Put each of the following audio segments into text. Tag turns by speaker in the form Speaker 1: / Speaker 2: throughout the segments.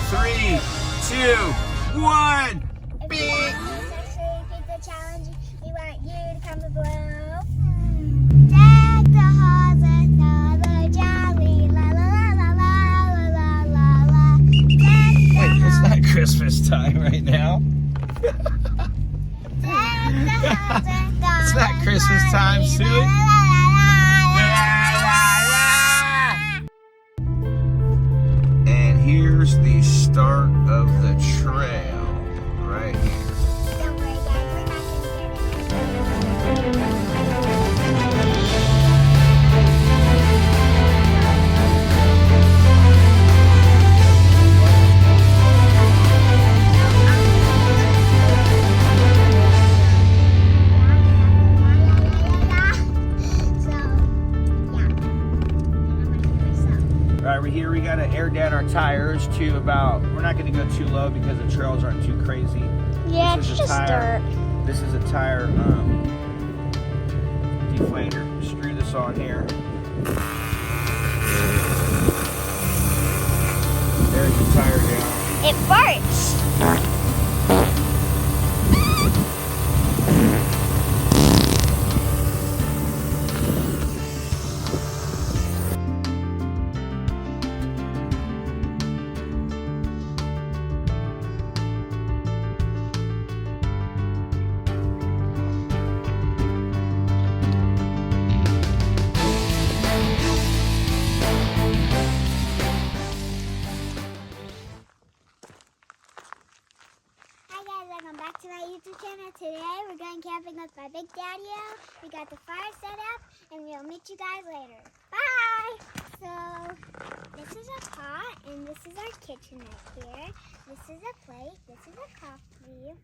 Speaker 1: 3, 2, 1. Bing!
Speaker 2: Pizza challenge. We want you to comment below. Deck the halls with all the jolly la la la la la la la la.
Speaker 1: Wait, it's not Christmas time right now. It's not Christmas time, Suey. And here's the start of the trail right here.
Speaker 2: Don't worry, guys. We're not going to get it.
Speaker 1: Right, we're here. We gotta air down our tires to about. We're not gonna go too low because the trails aren't too crazy.
Speaker 2: Yeah,
Speaker 1: This
Speaker 2: it's
Speaker 1: is a
Speaker 2: just
Speaker 1: tire.
Speaker 2: dirt.
Speaker 1: This is a tire deflator. Screw this on here. There's the tire down.
Speaker 2: It farts. Welcome back to my YouTube channel. Today we're going camping with my big daddy-o. We got the fire set up and we'll meet you guys later. Bye! So this is a pot and this is our kitchen right here. This is a plate. This is a coffee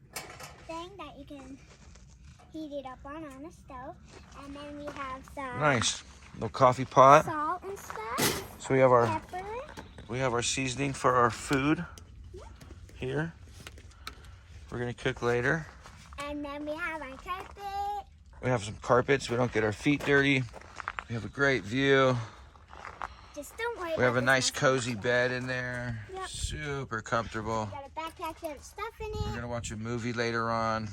Speaker 2: thing that you can heat it up on a stove. And then we have some
Speaker 1: Nice little coffee pot.
Speaker 2: salt and stuff.
Speaker 1: So we have our
Speaker 2: Pepper.
Speaker 1: seasoning for our food here. We're gonna cook later.
Speaker 2: And then we have our carpet.
Speaker 1: We have some carpets. We don't get our feet dirty. We have a great view.
Speaker 2: Just don't worry.
Speaker 1: We have a
Speaker 2: about
Speaker 1: nice
Speaker 2: this
Speaker 1: cozy bed in there.
Speaker 2: Yep.
Speaker 1: Super comfortable.
Speaker 2: Got a backpack full of stuff in
Speaker 1: We're
Speaker 2: it.
Speaker 1: gonna watch a movie later on.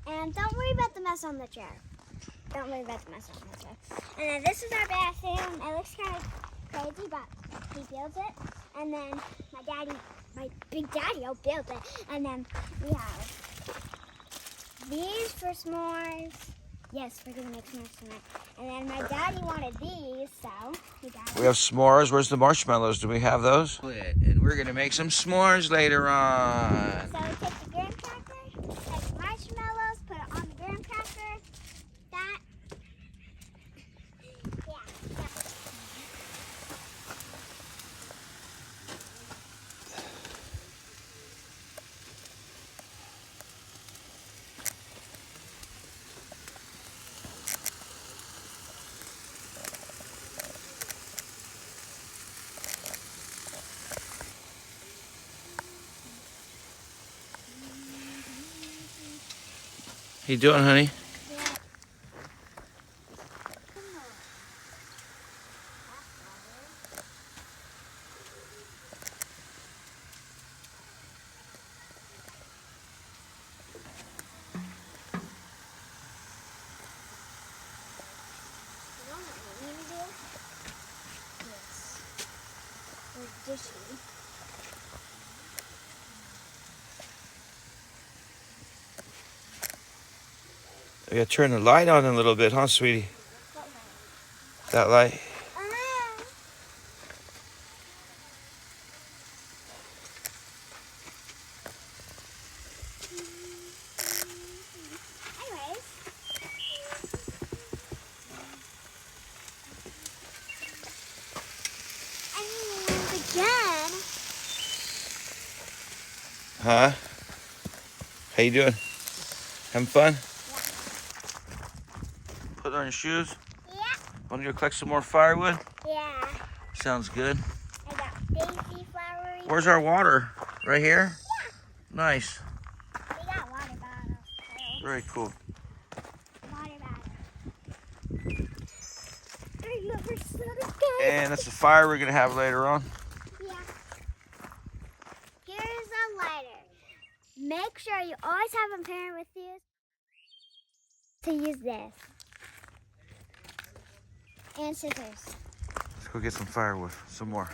Speaker 2: And don't worry about the mess on the chair. Don't worry about the mess on the chair. And then this is our bathroom. It looks kind of crazy, but he built it. And then my big daddy-o built it. And then we have these for s'mores. Yes, we're gonna make s'mores tonight. And then my daddy wanted these, so we got
Speaker 1: We have s'mores. Where's the marshmallows? Do we have those? And we're gonna make some s'mores later on.
Speaker 2: So we take the graham cracker, take the marshmallows, put it on the graham cracker. That, yeah.
Speaker 1: How you doing, honey? We gotta turn the light on a little bit, huh, sweetie? That light.
Speaker 2: Again.
Speaker 1: Huh? How you doing? Having fun? Put on your shoes?
Speaker 2: Yeah.
Speaker 1: Want to go collect some more firewood?
Speaker 2: Yeah.
Speaker 1: Sounds good.
Speaker 2: I got daisy flowers.
Speaker 1: Where's our water? Right here?
Speaker 2: Yeah.
Speaker 1: Nice.
Speaker 2: We got water bottles. Too.
Speaker 1: Very cool.
Speaker 2: Water bottles. I love her so good.
Speaker 1: And that's the fire we're going to have later on.
Speaker 2: Yeah. Here lighter. Make sure you always have a parent with you to use this. And scissors.
Speaker 1: Let's go get some firewood, some more.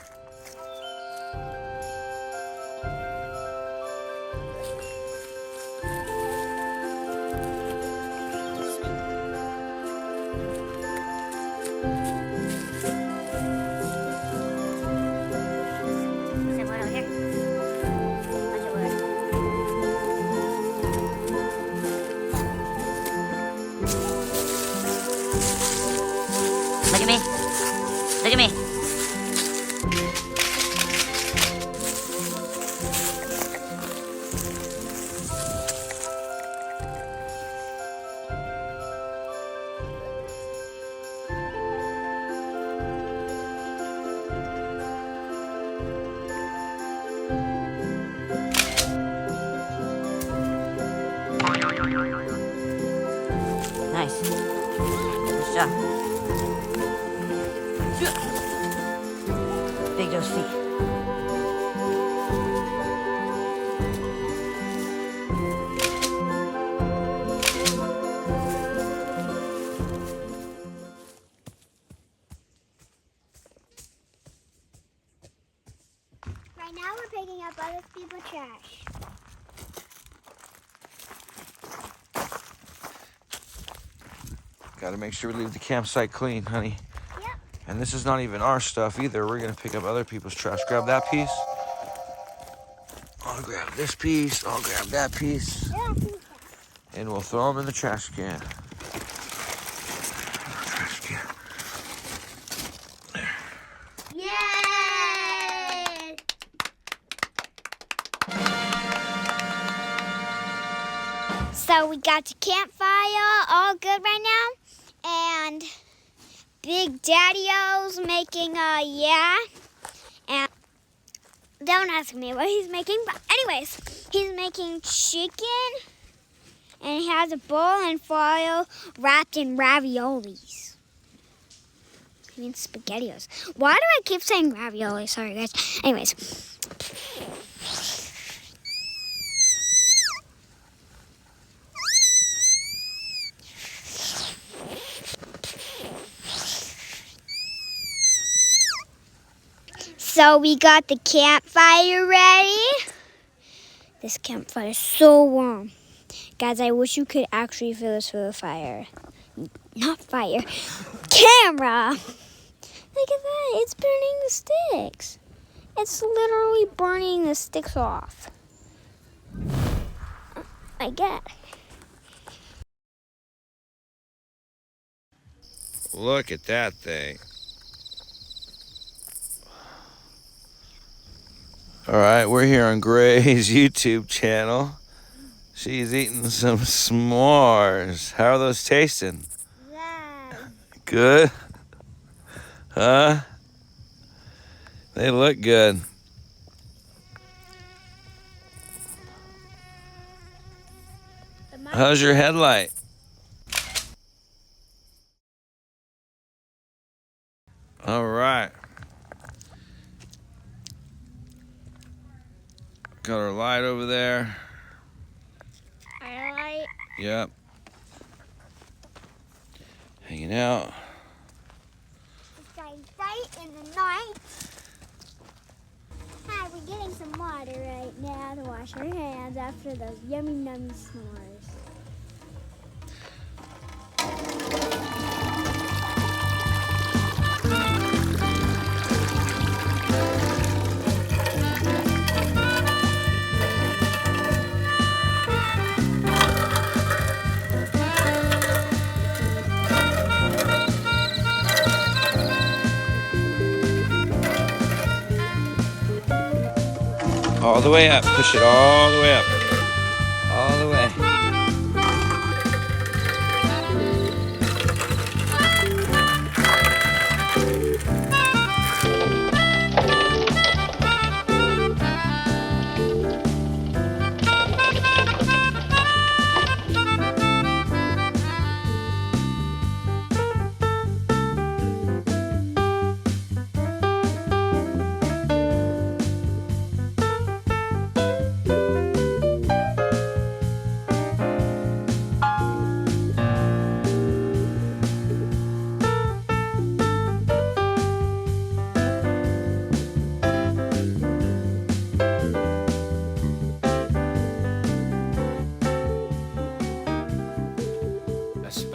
Speaker 3: Look at me. Look at me. Nice. Good job. Big those feet.
Speaker 2: Right now we're picking up other people's trash.
Speaker 1: Got to make sure we leave the campsite clean, honey.
Speaker 2: Yep.
Speaker 1: And this is not even our stuff either. We're gonna pick up other people's trash. Grab that piece. I'll grab this piece. I'll grab that piece.
Speaker 2: Yeah,
Speaker 1: And we'll throw them in the trash can. Trash can.
Speaker 2: yay! So we got the campfire all good right now. And Big Daddy-O's making yeah. And don't ask me what he's making, but anyways, he's making chicken. And he has a bowl and foil wrapped in raviolis. I mean SpaghettiOs. Why do I keep saying ravioli? Sorry guys. Anyways. So we got the campfire ready. This campfire is so warm. Guys, I wish you could actually feel this for the fire. Not fire. Camera! Look at that. It's burning the sticks. It's literally burning the sticks off. I get.
Speaker 1: Look at that thing. All right, we're here on Gray's YouTube channel. She's eating some s'mores. How are those tasting?
Speaker 2: Yeah.
Speaker 1: Good? Huh? They look good. How's your headlight? All right. Got our light over there.
Speaker 2: Light.
Speaker 1: Yep. Hanging out.
Speaker 2: It's getting bright in the night. Hi, we're getting some water right now to wash our hands after those yummy s'mores.
Speaker 1: All the way up. Push it all the way up. All the way.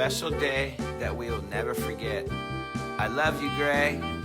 Speaker 1: special day that we will never forget. I love you, Gray.